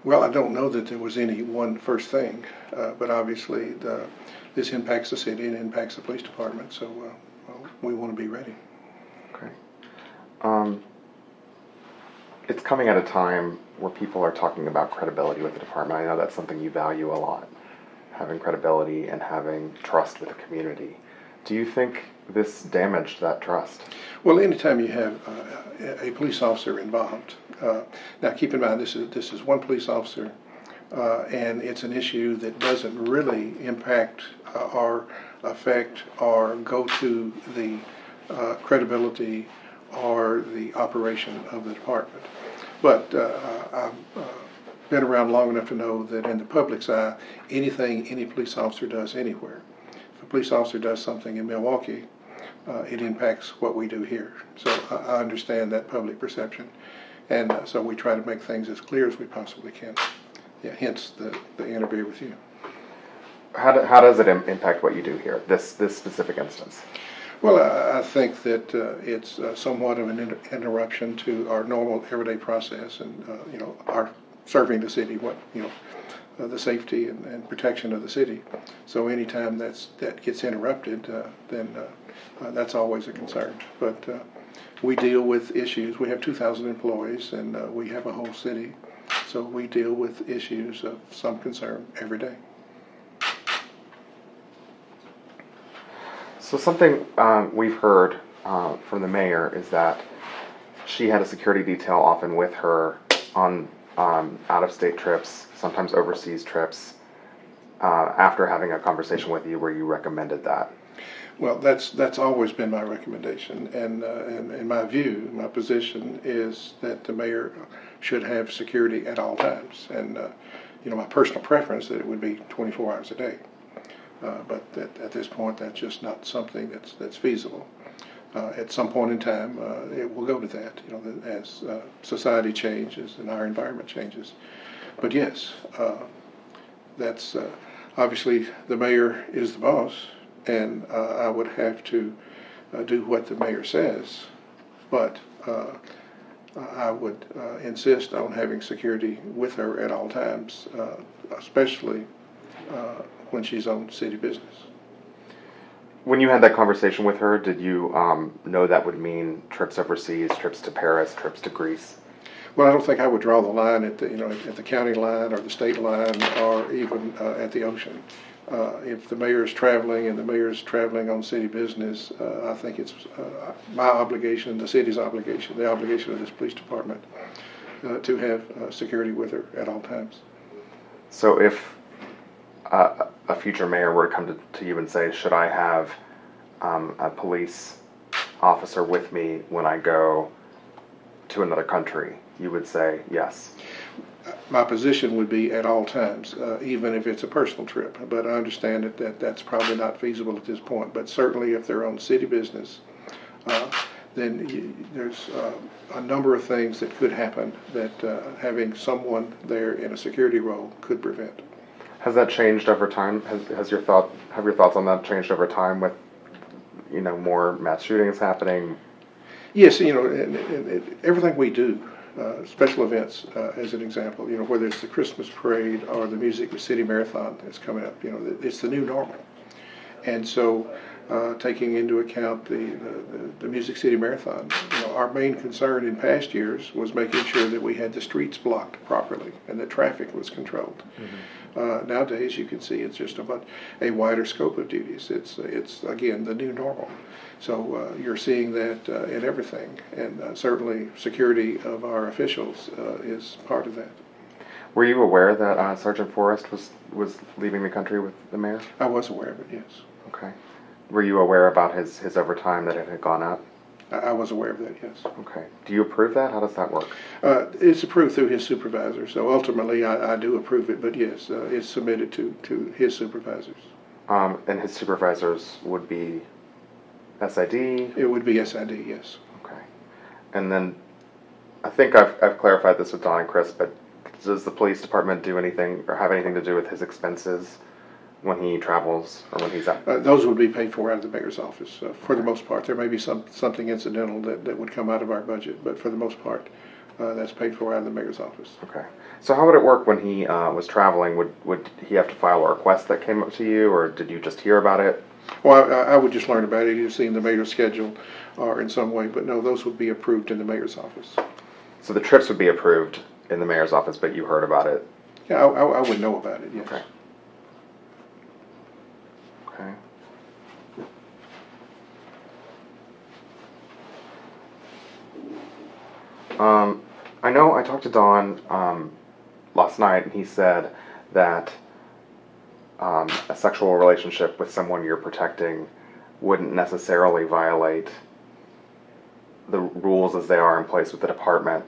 Well, I don't know that there was any one first thing, but obviously this impacts the city and impacts the police department, so well, we want to be ready. Okay. It's coming at a time where people are talking about credibility with the department. I know that's something you value a lot, having credibility and having trust with the community. Do you think this damaged that trust? Well, anytime you have a police officer involved, now keep in mind this is one police officer, and it's an issue that doesn't really impact or affect or go to the credibility or the operation of the department. But I've been around long enough to know that in the public's eye, anything any police officer does anywhere, if a police officer does something in Milwaukee, it impacts what we do here. So I understand that public perception, and so we try to make things as clear as we possibly can. Yeah, hence the interview with you. How does it impact what you do here, this specific instance? Well, I think that it's somewhat of an interruption to our normal everyday process, and our serving the city, the safety and protection of the city. So anytime that gets interrupted, then that's always a concern. But we deal with issues. We have 2,000 employees, and we have a whole city, so we deal with issues of some concern every day. So something we've heard from the mayor is that she had a security detail often with her on out-of-state trips, sometimes overseas trips, after having a conversation with you where you recommended that. Well, that's always been my recommendation, and in my view, my position is that the mayor should have security at all times, and my personal preference that it would be 24 hours a day. But at this point, that's just not something that's feasible. At some point in time, it will go to that, as society changes and our environment changes. But yes, that's obviously the mayor is the boss, and I would have to do what the mayor says. But I would insist on having security with her at all times, especially when she's on city business. When you had that conversation with her, did you know that would mean trips overseas, trips to Paris, trips to Greece? Well, I don't think I would draw the line at the county line or the state line or even at the ocean. If the mayor is traveling and the mayor is traveling on city business, I think it's my obligation, the city's obligation, the obligation of this police department to have security with her at all times. So if a future mayor were to come to you and say, should I have a police officer with me when I go to another country, you would say yes? My position would be at all times, even if it's a personal trip. But I understand that's probably not feasible at this point. But certainly if they're on city business, then there's a number of things that could happen that having someone there in a security role could prevent. Has that changed over time? Have your thoughts on that changed over time with more mass shootings happening? Yes, everything we do, special events as an example, whether it's the Christmas parade or the Music City Marathon that's coming up, it's the new normal. And so taking into account the Music City Marathon, our main concern in past years was making sure that we had the streets blocked properly and that traffic was controlled. Mm-hmm. Nowadays, you can see it's just about a wider scope of duties. It's again the new normal. So you're seeing that in everything, and certainly security of our officials is part of that. Were you aware that Sergeant Forrest was leaving the country with the mayor? I was aware of it, yes. Okay. Were you aware about his overtime, that it had gone up? I was aware of that, yes. Okay. Do you approve that? How does that work? It's approved through his supervisor, so ultimately I do approve it, but yes, it's submitted to his supervisors. And his supervisors would be SID? It would be SID, yes. Okay. And then, I think I've clarified this with Don and Chris, but does the police department do anything or have anything to do with his expenses when he travels or when he's out? Those would be paid for out of the mayor's office for the most part. There may be something incidental that would come out of our budget, but for the most part, That's paid for out of the mayor's office. Okay. So how would it work when he was traveling? Would he have to file a request that came up to you, or did you just hear about it? Well, I would just learn about it. You've seen the mayor's schedule or in some way, but no, those would be approved in the mayor's office. So the trips would be approved in the mayor's office, but you heard about it? Yeah, I would know about it, yes. Okay. Okay. I know I talked to Don last night, and he said that a sexual relationship with someone you're protecting wouldn't necessarily violate the rules as they are in place with the department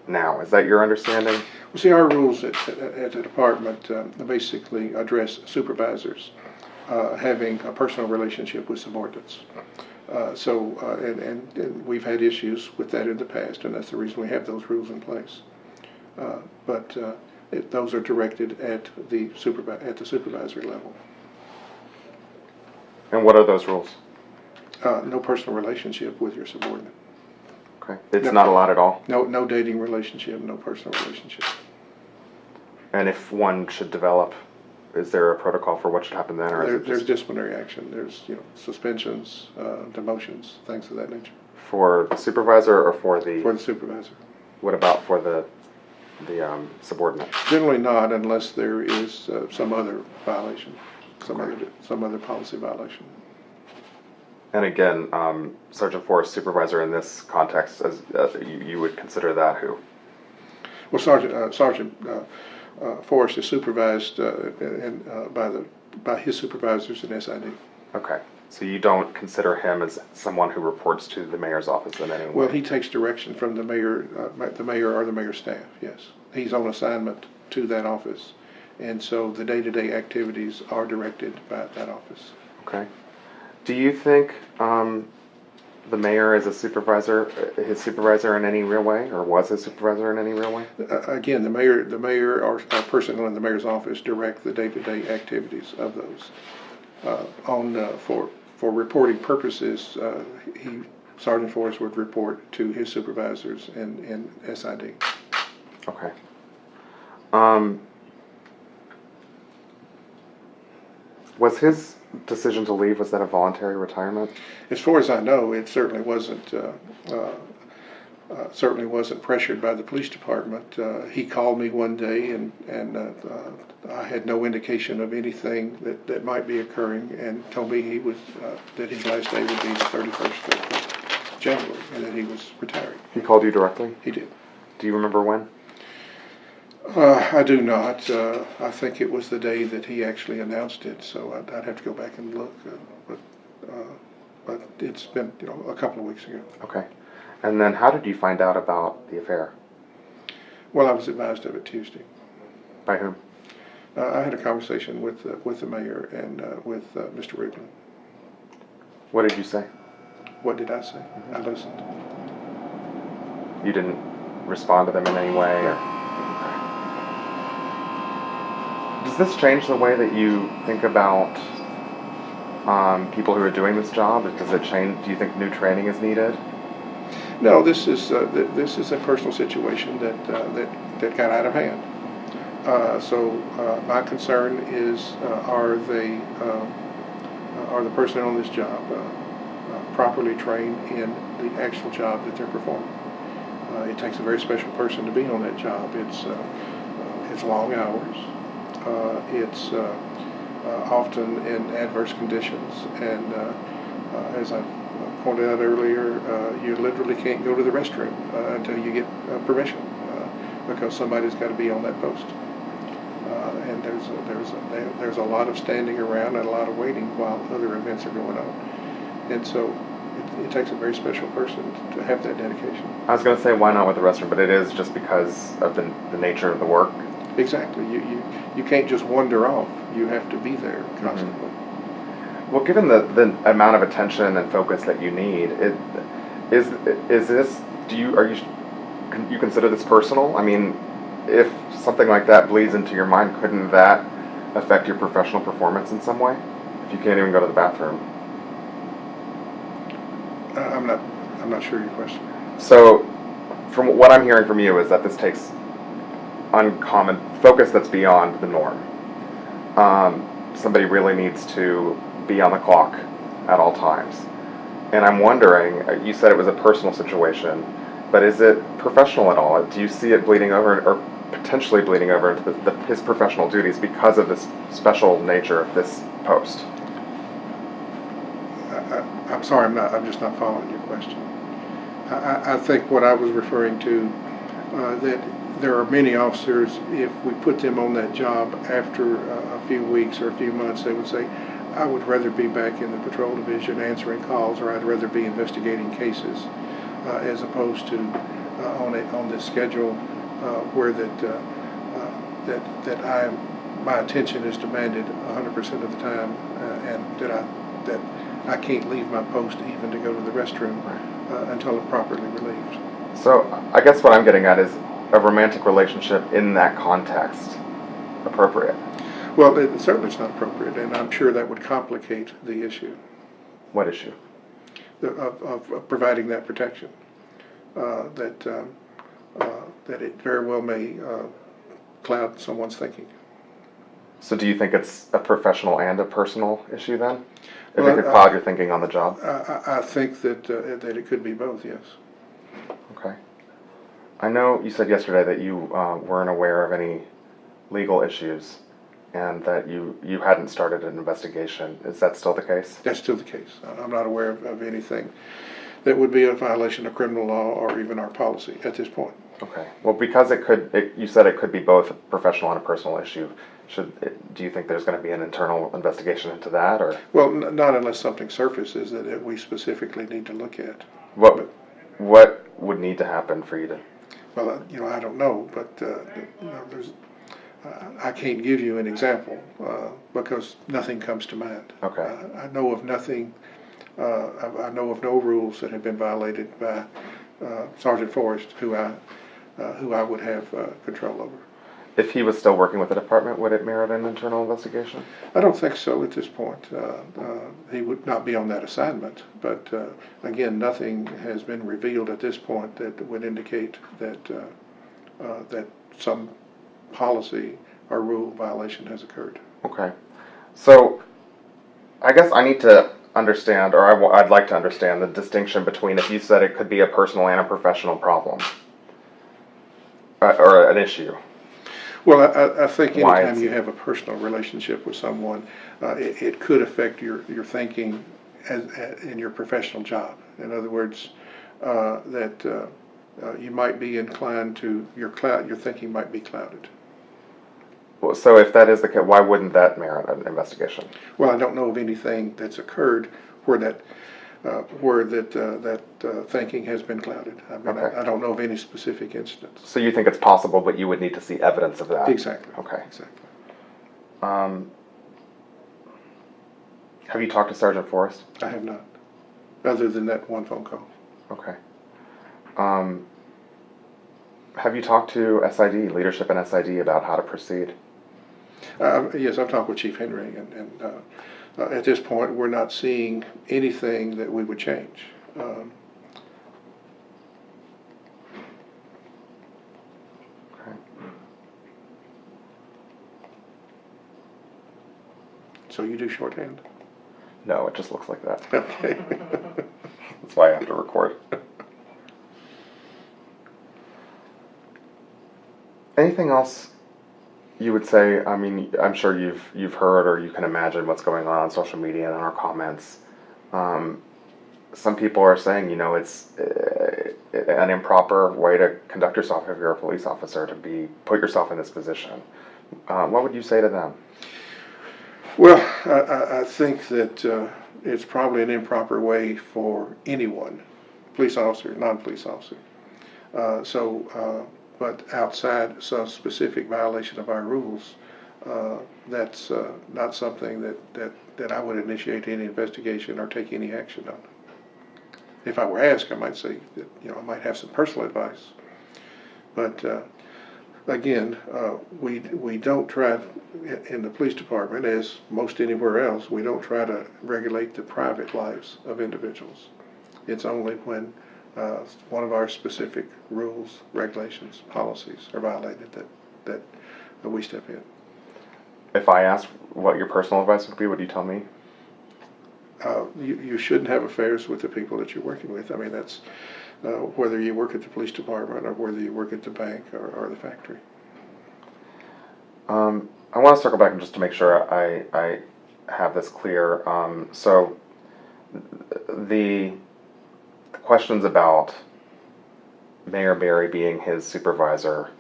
now. Is that your understanding? Well, see, our rules at the department basically address supervisors having a personal relationship with subordinates. And we've had issues with that in the past, and that's the reason we have those rules in place. Those are directed at the supervisory level. And what are those rules? No personal relationship with your subordinate. Okay. It's not allowed at all? No dating relationship, no personal relationship. And if one should develop, is there a protocol for what should happen then? Or There's disciplinary action. There's suspensions, demotions, things of that nature. For the supervisor or for the... For the supervisor. What about for the subordinate? Generally not, unless there is some other violation, some other policy violation. And again, Sergeant Forrest, supervisor in this context, as you would consider that who? Well, Sergeant Forrest is supervised by his supervisors in SID. Okay, so you don't consider him as someone who reports to the mayor's office in any way? Well, he takes direction from the mayor or the mayor's staff. Yes, he's on assignment to that office, and so the day-to-day activities are directed by that office. Okay. Do you think the mayor is his supervisor in any real way, or was his supervisor in any real way? Again, the mayor or personnel in the mayor's office direct the day-to-day activities of those. For reporting purposes, Sergeant Forrest would report to his supervisors in SID. Okay. Was his decision to leave, was that a voluntary retirement? As far as I know, it certainly wasn't pressured by the police department. He called me one day, and I had no indication of anything that might be occurring, and told me that his last day would be the 31st of January, and that he was retiring. He called you directly? He did. Do you remember when? I do not. I think it was the day that he actually announced it, so I'd have to go back and look. But it's been a couple of weeks ago. Okay. And then how did you find out about the affair? Well, I was advised of it Tuesday. By whom? I had a conversation with the mayor and with Mr. Ripley. What did you say? What did I say? Mm-hmm. I listened. You didn't respond to them in any way? Or? Does this change the way that you think about people who are doing this job? Does it change? Do you think new training is needed? No, this is a personal situation that got out of hand. So my concern is are the personnel on this job properly trained in the actual job that they're performing? It takes a very special person to be on that job. It's long hours. It's often in adverse conditions, and as I pointed out earlier, you literally can't go to the restroom until you get permission, because somebody's got to be on that post. And there's a lot of standing around and a lot of waiting while other events are going on, and so it takes a very special person to have that dedication. I was going to say why not with the restroom, but it is just because of the nature of the work. Exactly. You can't just wander off. You have to be there constantly. Mm-hmm. Well, given the amount of attention and focus that you need, is this? Can you consider this personal? I mean, if something like that bleeds into your mind, couldn't that affect your professional performance in some way? If you can't even go to the bathroom. I'm not sure your question. So, from what I'm hearing from you is that this takes uncommon focus that's beyond the norm. Somebody really needs to be on the clock at all times. And I'm wondering, you said it was a personal situation, but is it professional at all? Do you see it bleeding over, or potentially bleeding over into his professional duties because of this special nature of this post? I'm sorry, I'm just not following your question. I think what I was referring to, that there are many officers, if we put them on that job after a few weeks or a few months, they would say, I would rather be back in the patrol division answering calls, or I'd rather be investigating cases, as opposed to on this schedule where my attention is demanded 100% of the time, and that I can't leave my post even to go to the restroom until I'm properly relieved. So I guess what I'm getting at is a romantic relationship in that context appropriate? Well, certainly it's not appropriate, and I'm sure that would complicate the issue. What issue? Of providing that protection. That it very well may cloud someone's thinking. So do you think it's a professional and a personal issue then? If Well, it could cloud your thinking on the job? I think that it could be both, yes. Okay. I know you said yesterday that you weren't aware of any legal issues and that you hadn't started an investigation. Is that still the case? That's still the case. I'm not aware of anything that would be a violation of criminal law or even our policy at this point. Okay. Well, because you said it could be both a professional and a personal issue. Do you think there's going to be an internal investigation into that, or? Well, not unless something surfaces that we specifically need to look at. What would need to happen for you to? Well, I don't know, but I can't give you an example because nothing comes to mind. Okay. I know of nothing. I know of no rules that have been violated by Sergeant Forrest, who I would have control over. If he was still working with the department, would it merit an internal investigation? I don't think so at this point. He would not be on that assignment, but again, nothing has been revealed at this point that would indicate that some policy or rule violation has occurred. Okay. So I guess I need to understand, or I'd like to understand the distinction between, if you said it could be a personal and a professional problem, or an issue. Well, I think anytime you have a personal relationship with someone, it could affect your thinking in your professional job. In other words, that you might be inclined to your thinking might be clouded. Well, so if that is the case, why wouldn't that merit an investigation? Well, I don't know of anything that's occurred where that thinking has been clouded. Okay. I don't know of any specific instance. So you think it's possible, but you would need to see evidence of that? Exactly. Okay. Exactly. Have you talked to Sergeant Forrest? I have not, other than that one phone call. Okay. Have you talked to SID, leadership in SID, about how to proceed? Yes, I've talked with Chief Henry, and at this point, we're not seeing anything that we would change. Okay. So you do shorthand? No, it just looks like that. Okay. That's why I have to record. Anything else you would say? I mean, I'm sure you've heard, or you can imagine what's going on social media and in our comments. Some people are saying, it's an improper way to conduct yourself if you're a police officer, to put yourself in this position. What would you say to them? Well, I think that it's probably an improper way for anyone, police officer, non-police officer. But outside some specific violation of our rules, that's not something that I would initiate any investigation or take any action on. If I were asked, I might say that I might have some personal advice. But again, we don't try in the police department, as most anywhere else, we don't try to regulate the private lives of individuals. It's only when one of our specific rules, regulations, policies are violated, that we step in. If I asked what your personal advice would be, would you tell me? You shouldn't have affairs with the people that you're working with. I mean, that's whether you work at the police department or whether you work at the bank or the factory. I want to circle back just to make sure I have this clear. So the questions about Mayor Berry being his supervisor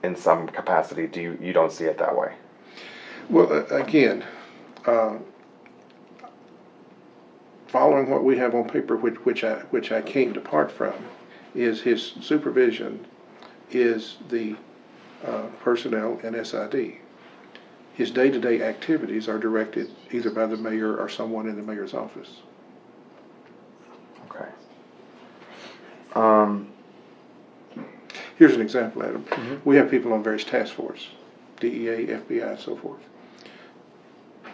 in some capacity, you don't see it that way? Well, again, following what we have on paper, which I can't depart from, is his supervision is the personnel and SID. His day-to-day activities are directed either by the mayor or someone in the mayor's office. Okay. Here's an example, Adam. We have people on various task force, DEA, FBI, so forth.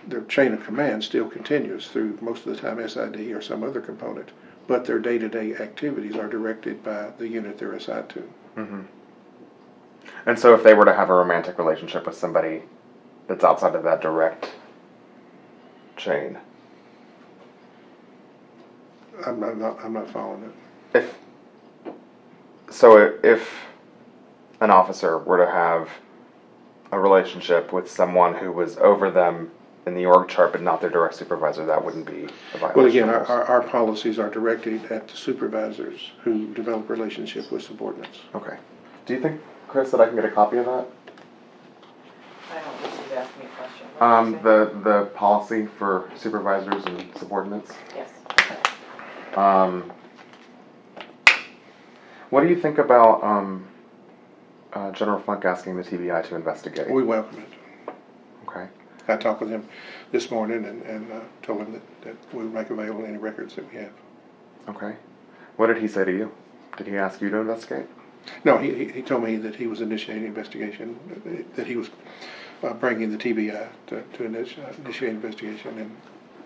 Their chain of command still continues through most of the time SID or some other component, but their day-to-day activities are directed by the unit they're assigned to. And so if they were to have a romantic relationship with somebody that's outside of that direct chain, I'm not following it. If an officer were to have a relationship with someone who was over them in the org chart but not their direct supervisor, that wouldn't be a violation. Well, again, our policies are directed at the supervisors who develop relationships with subordinates. Okay. Do you think, Chris, that I can get a copy of that? I don't think you've asked me a question. What did you say? The policy for supervisors and subordinates. Yes. What do you think about General Funk asking the TBI to investigate? We welcome it. Okay. I talked with him this morning and told him that we would make available any records that we have. Okay. What did he say to you? Did he ask you to investigate? No, he told me that he was initiating an investigation, that he was bringing the TBI to initiate an investigation, and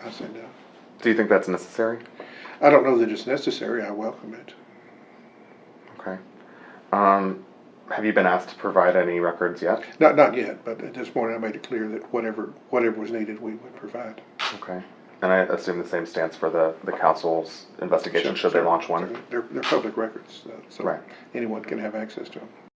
I said no. Do you think that's necessary? I don't know that it's necessary. I welcome it. Okay. Have you been asked to provide any records yet? Not yet, but at this point I made it clear that whatever was needed, we would provide. Okay. And I assume the same stance for the council's investigation, should they launch one? They're public records, so right. anyone can have access to them.